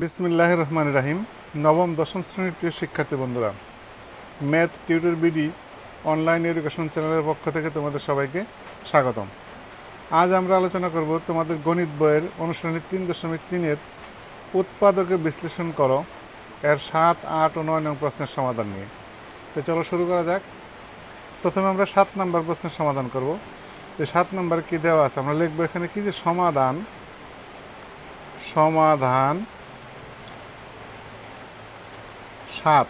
বিসমিল্লাহির রহমানির রহিম। নবম-দশম শ্রেণীর প্রিয় শিক্ষার্থী বন্ধুরা, math tutor BD online education চ্যানেলের পক্ষ থেকে তোমাদের সবাইকে স্বাগতম। আজ আমরা আলোচনা করব তোমাদের গণিত বইয়ের অনুশীলনী 3.3-এর উৎপাদকে বিশ্লেষণ করো এর 7, 8 ও 9 নং প্রশ্নের সমাধান নিয়ে। তো চলো শুরু করা যাক। প্রথমে আমরা 7 নম্বর প্রশ্নের সমাধান করব। যে 7 নম্বর কি দেওয়া আছে, আমরা লিখবো এখানে কি, যে সমাধান 7।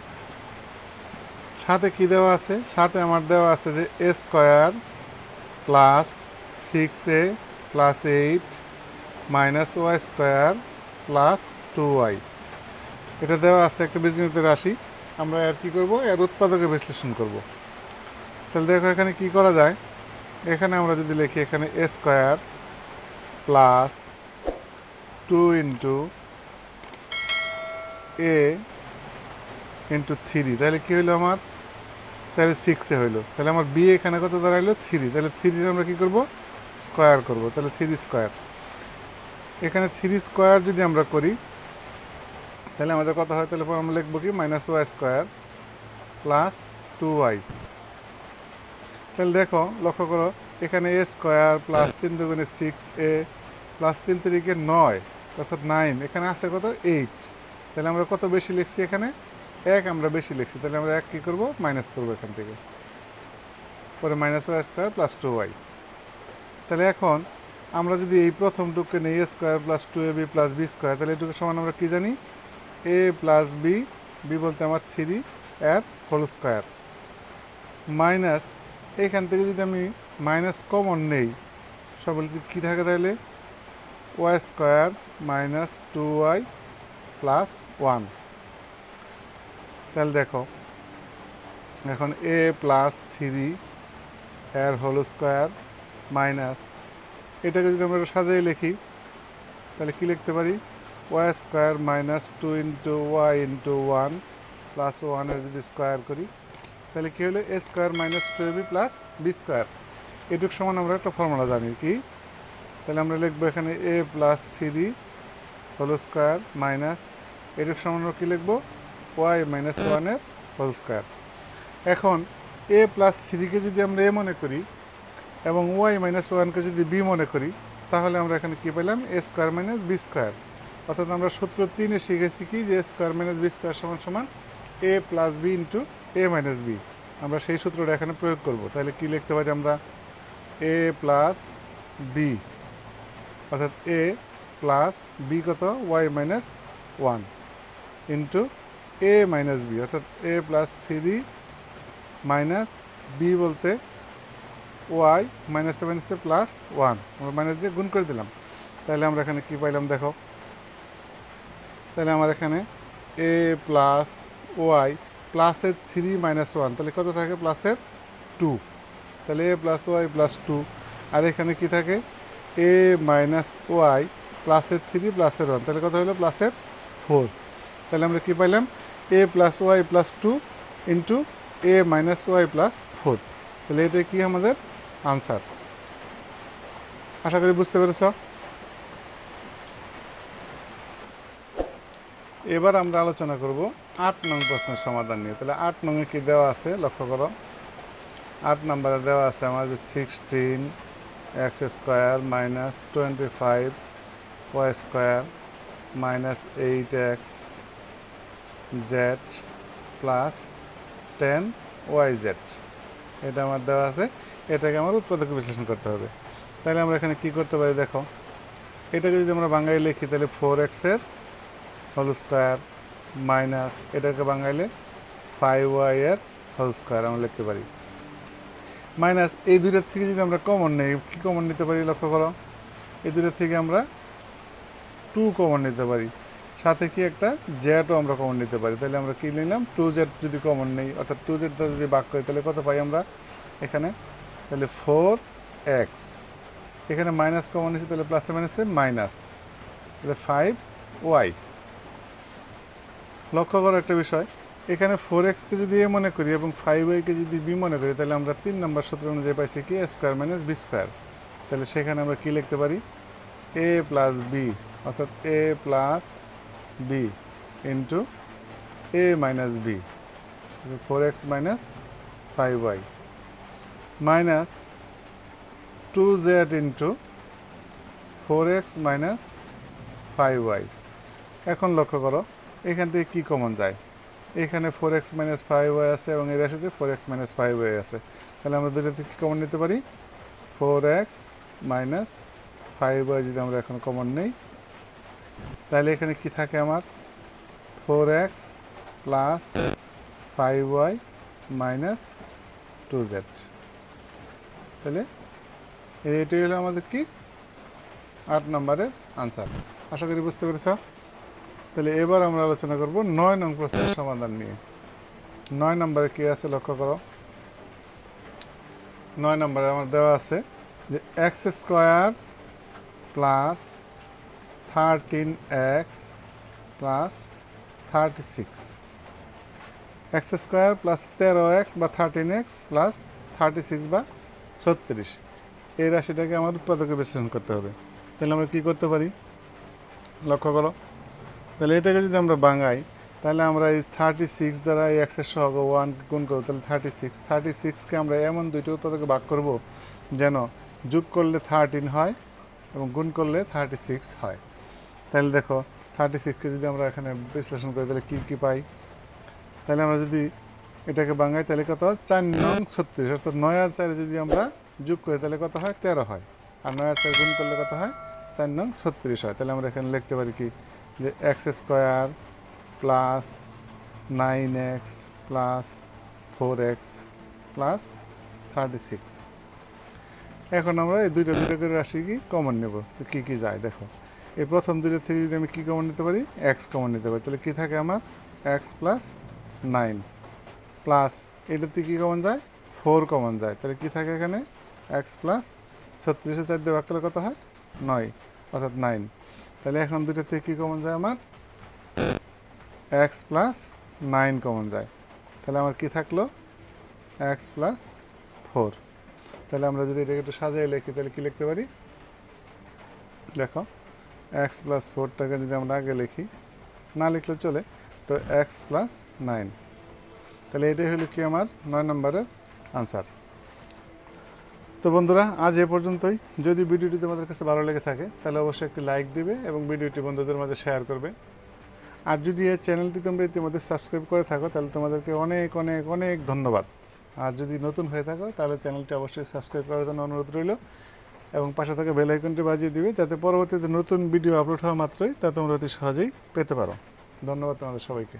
7-এ কী দেওয়া আছে? 7-এ আমার দেওয়া আছে যে a square plus 6a plus 8 minus Y square plus 2y, এটা দেওয়া আছে একটা বীজগণিত রাশি। আমরা এর কী করবো, এর উৎপাদকে বিশ্লেষণ করব। তাহলে দেখো এখানে কি করা যায়। এখানে আমরা যদি লিখি, এখানে a square plus 2 into a into 3, তাহলে কী হইলো আমার? তাহলে 6-এ হইলো। তাহলে আমার বি এখানে কত দাঁড়াইলো? 3। তাহলে 3 আমরা কী করবো? স্কোয়ার করব। তাহলে 3 স্কোয়ার। এখানে 3 স্কোয়ার যদি আমরা করি তাহলে আমাদের কত হয়? তাহলে আমরা লিখবো কি, minus Y square plus 2y। তাহলে দেখো, লক্ষ্য করো, এখানে a স্কোয়ার প্লাস 3 দুগুণে 6a প্লাস 3 3-কে 9, অর্থাৎ 9। এখানে আছে কত? 8। তাহলে আমরা কত বেশি লিখছি? এখানে 1 আমরা বেশি লিখছি। তাহলে আমরা 1 কী করবো? মাইনাস করবো এখান থেকে, পরে minus Y square plus 2y। তাহলে এখন আমরা যদি এই প্রথমটুককে নিই, a square plus 2ab plus b square, তাহলে এটুকু সমান আমরা কী জানি? a প্লাস b বলতে আমার 3 এর হোল স্কোয়ার, মাইনাস এইখান থেকে যদি আমি মাইনাস কমন নেই, সব কী থাকে তাহলে? Y square minus 2y plus 1। তাহলে দেখো এখন a প্লাস 3 এর হোল স্কোয়ার মাইনাস, এটাকে যদি আমরা সাজিয়ে লিখি তাহলে কি লিখতে পারি? Y square minus 2 into Y into 1 plus 1-এর যদি স্কোয়ার করি তাহলে কী হলো? a square minus 2ab plus b square. এটুক সমান আমরা একটা ফর্মুলা জানি কি, তাহলে আমরা লিখবো এখানে a plus 3 whole square minus এটুক সমান আমরা কী লিখবো? ওয়াই মাইনাস 1-এর হোল স্কোয়ার। এখন a প্লাস 3-কে যদি আমরা a মনে করি এবং ওয়াই মাইনাস 1-কে যদি b মনে করি, তাহলে আমরা এখানে কী পেলাম? a square minus b square. অর্থাৎ আমরা সূত্র 3-এ শিখেছি কি, যে a square minus b square সমান সমান a plus b into a minus b। আমরা সেই সূত্রটা এখানে প্রয়োগ করব। তাহলে কি লিখতে পারি আমরা? a প্লাস b, অর্থাৎ a প্লাস b কত? Y minus 1 into a minus b, অর্থাৎ a প্লাস 3 মাইনাস b বলতে ওয়াই মাইনাসে মাইনাসে প্লাস 1, আমরা মাইনাস দিয়ে গুণ করে দিলাম। তাহলে আমরা এখানে কী পাইলাম দেখো, তাহলে আমার এখানে a প্লাস ওয়াই প্লাসের 3 মাইনাস 1, তাহলে কত থাকে? প্লাসের 2। তাহলে a প্লাস ওয়াই প্লাস 2, আর এখানে কি থাকে? a মাইনাস ওয়াই প্লাসের 3 প্লাসের 1, তাহলে কত হলো? প্লাসের 4। তাহলে আমরা কী পাইলাম? a plus Y plus 2 into a minus Y plus 4। তাহলে এটা কি আমাদের আনসার। আশা করি বুঝতে পেরেছ। এবার আমরা আলোচনা করব 8 নং প্রশ্নের সমাধান নিয়ে। তাহলে 8 নংয়ে কী দেওয়া আছে লক্ষ্য করো। 8 নম্বরে দেওয়া আছে আমাদের 16x square minus 25y square minus 8x z plus 10yz, এটা আমার দেওয়া আছে। এটাকে আমার উৎপাদকে বিশ্লেষণ করতে হবে। তাহলে আমরা এখানে কি করতে পারি দেখো, এটাকে যদি আমরা বাংলায় লিখি তাহলে 4x-এর হোল স্কোয়ার মাইনাস এটাকে বাঙাইলে 5y-এর হোল স্কোয়ার আমরা লিখতে পারি, মাইনাস এই দুইটার থেকে যদি আমরা কমন নেই, কী কমন নিতে পারি লক্ষ্য করো? এই দুইটার থেকে আমরা 2 কমন নিতে পারি, সাথে কি একটা জেডও আমরা কমন নিতে পারি। তাহলে আমরা কী নিলাম? 2z যদি কমন নেই, অর্থাৎ 2z যদি ভাগ করি তাহলে কত পাই আমরা এখানে? তাহলে 4x, এখানে মাইনাস কমন নিচ্ছি, তাহলে প্লাসে মাইনাসে মাইনাস, তাহলে 5y। লক্ষ্য করো একটা বিষয়, এখানে 4x-কে যদি a মনে করি এবং 5y-কে যদি b মনে করি, তাহলে আমরা 3 নম্বর সূত্র অনুযায়ী পাইছি কি? a square minus b square. তাহলে সেখানে আমরা কী লিখতে পারি? a প্লাস b, অর্থাৎ a plus B into A minus B 4x minus 5y minus 2z into 4x minus 5y। এখন লক্ষ্য করো এখান থেকে কি কমন যায়, এখানে 4x মাইনাস 5y আছে এবং এর সাথে 4x মাইনাস 5y আছে, তাহলে আমরা দুটো থেকে কি কমন নিতে পারি, 4x মাইনাস 5y যদি আমরা এখন কমন নেই তাহলে এখানে কি থাকে আমার 4x plus 5y minus 2z। তাহলে এটাই হলো আমাদের কি 8 নম্বরের আনসার। আশা করি বুঝতে পেরেছ। তাহলে এবার আমরা আলোচনা করব 9 নং প্রশ্নের সমাধান নিয়ে। 9 নম্বরে কি আছে লক্ষ্য করো। 9 নম্বরে আমার দেওয়া আছে যে x square plus 13x plus 36, x square plus 13x বা 13x প্লাস 36 বা 36, এই রাশিটাকে আমার উৎপাদকে বিশ্লেষণ করতে হবে। তাহলে আমরা কী করতে পারি লক্ষ্য করো। তাহলে এটাকে যদি আমরা ভাঙাই তাহলে আমরা এই 36 দ্বারা এই এক্সের সহগ 1 গুণ করব, তাহলে 36কে আমরা এমন দুইটি উৎপাদকে ভাগ করব যেন যোগ করলে 13 হয় এবং গুণ করলে 36 হয়। তাহলে দেখো 36কে যদি আমরা এখানে বিশ্লেষণ করি তাহলে কী পাই, তাহলে আমরা যদি এটাকে ভাঙাই তাহলে কত 4 নং 36, অর্থাৎ 9 আর 4 যদি আমরা যোগ করি তাহলে কত হয় 13 হয়, আর 9 আর 4 গুণ করলে কত হয় 4 নং 36 হয়। তাহলে আমরা এখানে লিখতে পারি কি যে x square plus 9x plus 4x plus 36। এখন আমরা এই দুইটা করে রাশি কি কমন নেব, কি কি যায় দেখো। এই প্রথম দুইটা থেকে যদি আমি কী কমন নিতে পারি, এক্স কমন নিতে পারি, তাহলে কী থাকে আমার এক্স প্লাস 9 প্লাস এটাতে কী কমন যায় 4 কমন যায়, তাহলে কী থাকে এখানে এক্স প্লাস 36 4 দিয়ে ভাগ করলে কত হয় 9, অর্থাৎ 9। তাহলে এখন দুইটা থেকে কী কমন যায় আমার এক্স প্লাস 9 কমন যায়, তাহলে আমার কী থাকলো এক্স প্লাস 4। তাহলে আমরা যদি এটাকে একটু সাজিয়ে লিখি তাহলে কী লিখতে পারি দেখো, এক্স প্লাস 4টাকে যদি আমরা আগে লিখি, না লিখলে চলে, তো এক্স প্লাস 9। তাহলে এটাই হলো কি আমার 9 নম্বরের আনসার। তো বন্ধুরা আজ এ পর্যন্তই। যদি ভিডিওটি তোমাদের কাছে ভালো লেগে থাকে তাহলে অবশ্যই একটি লাইক দিবে এবং ভিডিওটি বন্ধুদের মাঝে শেয়ার করবে। আর যদি এই চ্যানেলটি তোমরা ইতিমধ্যে সাবস্ক্রাইব করে থাকো তাহলে তোমাদেরকে অনেক অনেক অনেক ধন্যবাদ। আর যদি নতুন হয়ে থাকো তাহলে চ্যানেলটি অবশ্যই সাবস্ক্রাইব করার জন্য অনুরোধ রইল এবং পাশে থাকা বেল আইকনটি বাজিয়ে দিবে যাতে পরবর্তীতে নতুন ভিডিও আপলোড হওয়া মাত্রই তা তোমরা অতি সহজেই পেতে পারো। ধন্যবাদ তোমাদের সবাইকে।